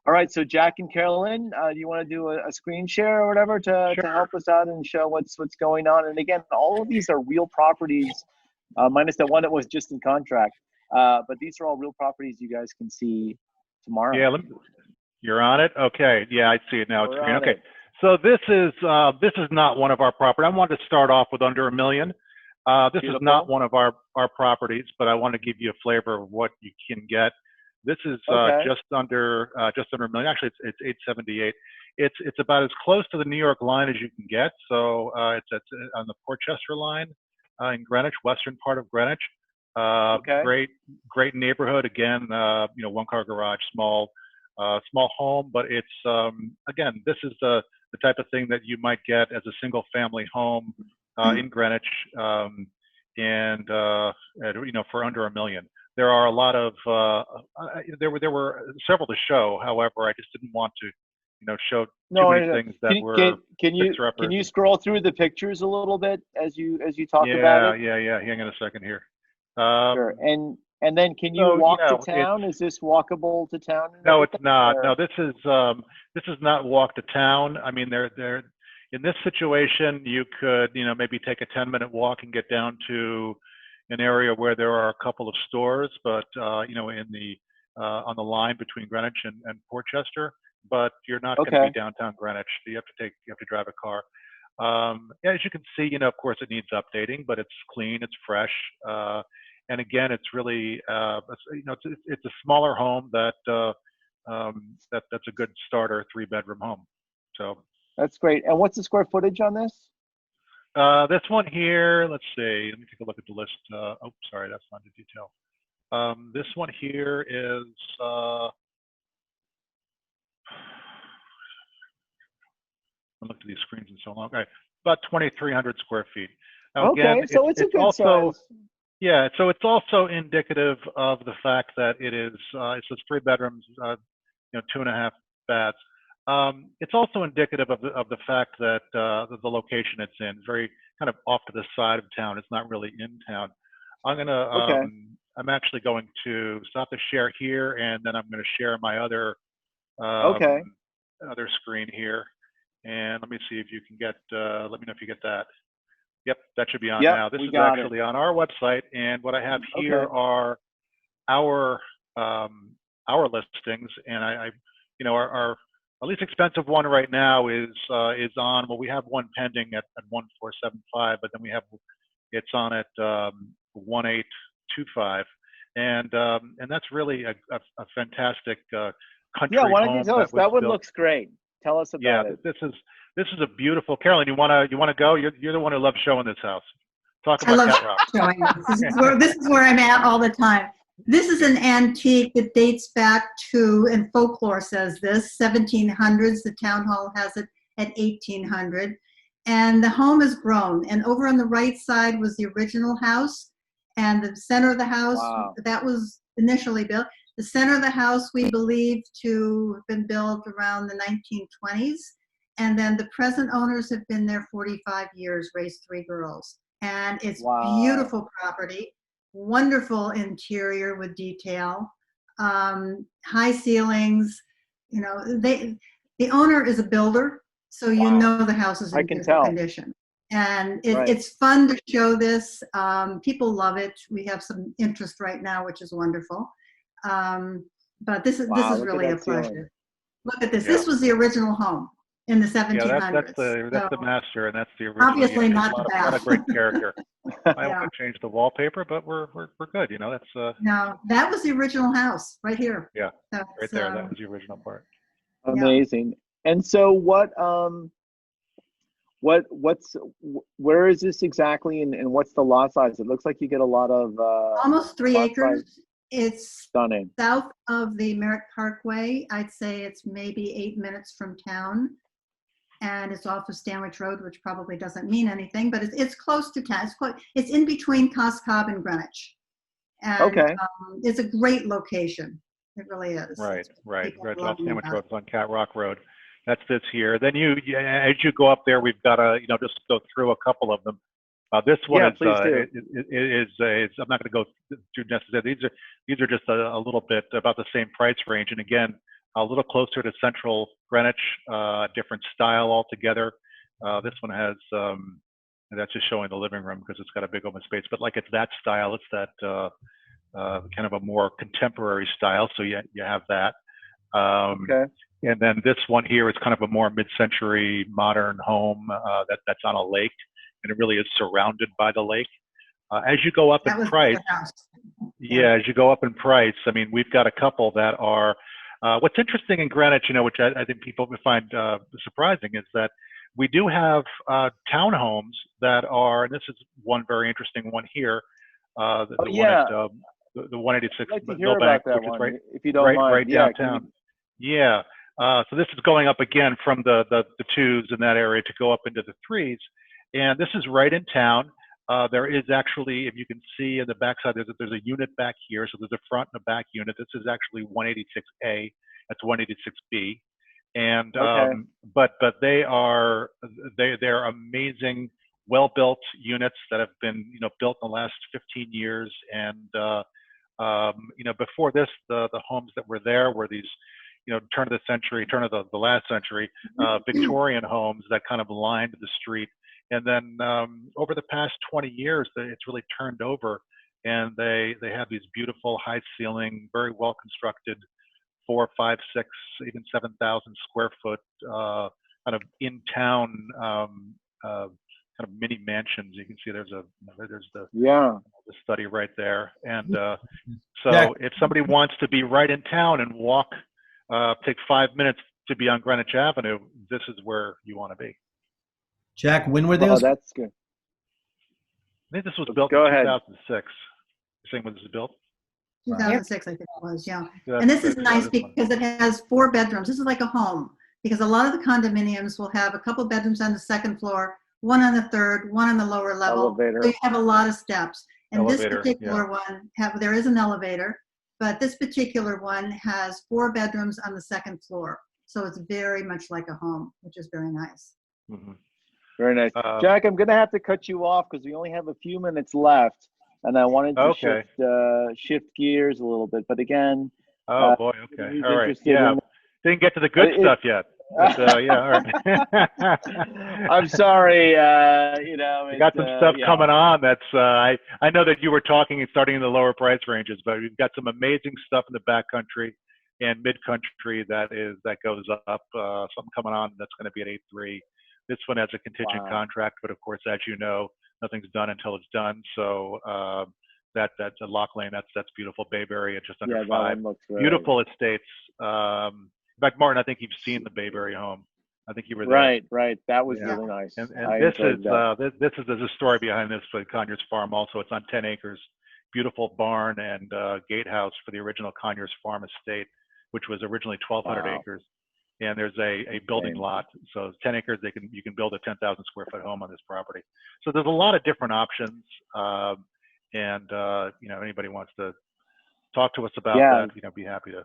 All right, so Jack and Carolyn, do you want to do a screen share or whatever to Sure. help us out and show what's going on? And again, all of these are real properties, minus the one that was just in contract. But these are all real properties you guys can see tomorrow. Yeah, you're on it. Okay. Yeah, I see it now. It's We're green. on Okay. it. So this is not one of our property. I wanted to start off with under a million. This is not Beautiful. one of our properties, but I want to give you a flavor of what you can get. This is Okay. just under a million. Actually, it's 878. It's about as close to the New York line as you can get. So it's on the Portchester line in Greenwich, western part of Greenwich. Okay. Great neighborhood. Again, one car garage, small home, but it's again, this is the type of thing that you might get as a single family home in Greenwich, and for under a million. There are a lot of there were several to show. However, I just didn't want to show too No, many I know. things that were fixer Can uppers. you scroll through the pictures a little bit as you talk about Yeah, it? yeah, yeah. Hang on a second here. Sure. And then can you So walk to it's town? Is this walkable to town and no, it's everything? not. Or No, this is not walk to town. I mean, they're in this situation, you could maybe take a 10-minute walk and get down to an area where there are a couple of stores, but in the on the line between Greenwich and Portchester. But you're not going to be okay. downtown Greenwich. You have to drive a car. Yeah, as you can see, of course, it needs updating, but it's clean, it's fresh, and again, it's really it's a smaller home that's a good starter 3-bedroom home. So That's great. And what's the square footage on this? this one here, let's see. Let me take a look at the list. Oh, sorry, that's not the detail. This one here is. I looked at these screens in so long. Okay, about 2,300 square feet. Now again, Okay, so it's a it's good also size. yeah, so it's also indicative of the fact that it says 3 bedrooms, 2.5 baths. It's also indicative of the fact that the location it's in, very kind of off to the side of town. It's not really in town. Okay. I'm actually going to stop the share here, and then I'm going to share my Okay. other screen here. And let me see if you can get. Let me know if you get that. Yep, that should be on Yep, now. This we is got it. actually on our website, and what I have here Okay. are our our listings, and our least expensive one right now is on. Well, we have one pending at 1,475, but then it's on at 1,825, and that's really a fantastic Yeah, country why don't you home tell us? that was That one built. looks great. Tell us Yeah, about it. this is a beautiful. Carolyn, you wanna go? You're the one who loves showing this house. Talk I about love Cat Rock. showing this. This is where I'm at all the time. This is an antique that dates back to, and folklore says this, 1700s. The town hall has it at 1800. And the home has grown. And over on the right side was the original house. And the center of the house, Wow. that was initially built. The center of the house, we believe to have been built around the 1920s. And then the present owners have been there 45 years, raised 3 girls. And it's Wow. beautiful property, wonderful interior with detail, high ceilings. The owner is a builder, so Wow. the house is I in can beautiful tell. condition. And Right. it's fun to show this. People love it. We have some interest right now, which is wonderful. But this Wow, is look at really a that ceiling. pleasure. Look at this. Yeah, This was the original home in the yeah.1700s. That's So the master, and that's the original. Yeah, obviously there's not the a lot of bath. great character. I want Yeah. to change the wallpaper, but we're good. That's No, that was the original house right here. yeah, right That's there. That was the original part. yeah. Amazing. And so what's where is this exactly and what's the lot size? It looks like you get a lot of Almost 3 lot size. acres. It's Stunning. south of the Merritt Parkway. I'd say it's maybe 8 minutes from town. And it's off of Stanwich Road, which probably doesn't mean anything, but it's close to town. It's in between Coscob and Greenwich. And Okay. it's a great location. It really is. Right, right. People Right love off Sandwich that. Road, it's on Cat Rock Road. That's this here. Then as you go up there, we've got to just go through a couple of them. This one Yeah, is please do. I'm not going to go too necessary. These are just a little bit about the same price range. And again, a little closer to central Greenwich, different style altogether. This one has, that's just showing the living room because it's got a big open space, but like it's that style, it's that kind of a more contemporary style. So you have that. Okay. And then this one here is kind of a more mid-century modern home that's on a lake, and it really is surrounded by the lake. As you go up in price, as you go up in price, I mean, we've got a couple that are, what's interesting in Greenwich, which I think people find surprising, is that we do have townhomes that are, and this is one very interesting one here, the one at the 186 I'd like to hear Millbank, about that which one, is right, if you don't mind. right downtown. Yeah. So this is going up again from the twos in that area to go up into the threes. And this is right in town. There is actually, if you can see in the backside, there's a unit back here. So there's a front and a back unit. This is actually 186A. That's 186B. And but they're amazing, well-built units that have been built in the last 15 years. And before this, the homes that were there were these turn of the last century Victorian homes that kind of lined the street. And then over the past 20 years, it's really turned over, and they have these beautiful high ceiling, very well constructed 4, 5, 6, even 7,000 square foot kind of in town kind of mini mansions. You can see there's the study right there. And so if somebody wants to be right in town and walk, take 5 minutes to be on Greenwich Avenue, this is where you want to be. Jack, when were those? Oh, that's good. I think this was built in 2006. You're saying when this was built? 2006, I think it was, yeah. And this is nice because it has 4 bedrooms. This is like a home, because a lot of the condominiums will have a couple bedrooms on the second floor, one on the third, one on the lower level. Elevator. So you have a lot of steps. And Elevator, this particular one, there is an elevator, but this particular one has 4 bedrooms on the second floor. So it's very much like a home, which is very nice. Mm-hmm. Very nice. Jack, I'm going to have to cut you off because we only have a few minutes left, and I wanted to shift gears a little bit. But again, oh boy, okay, all right, yeah, didn't get to the good stuff yet. But, yeah, all right. I'm sorry. We got some stuff coming on. That's I know that you were talking and starting in the lower price ranges, but we've got some amazing stuff in the backcountry and mid-country that goes up. Something coming on that's going to be at 8.3. This one has a contingent contract, but of course, as you know, nothing's done until it's done. So that's a Lock Lane. That's beautiful. Bayberry at just under 5. Beautiful estates. In fact, Martin, I think you've seen the Bayberry home. I think you were there. Right. That was really nice. And this is there's a story behind this for Conyers Farm. Also, it's on 10 acres. Beautiful barn and gatehouse for the original Conyers Farm estate, which was originally 1,200 acres. And there's a building lot. So 10 acres, you can build a 10,000 square foot home on this property. So there's a lot of different options. And anybody wants to talk to us about that, be happy to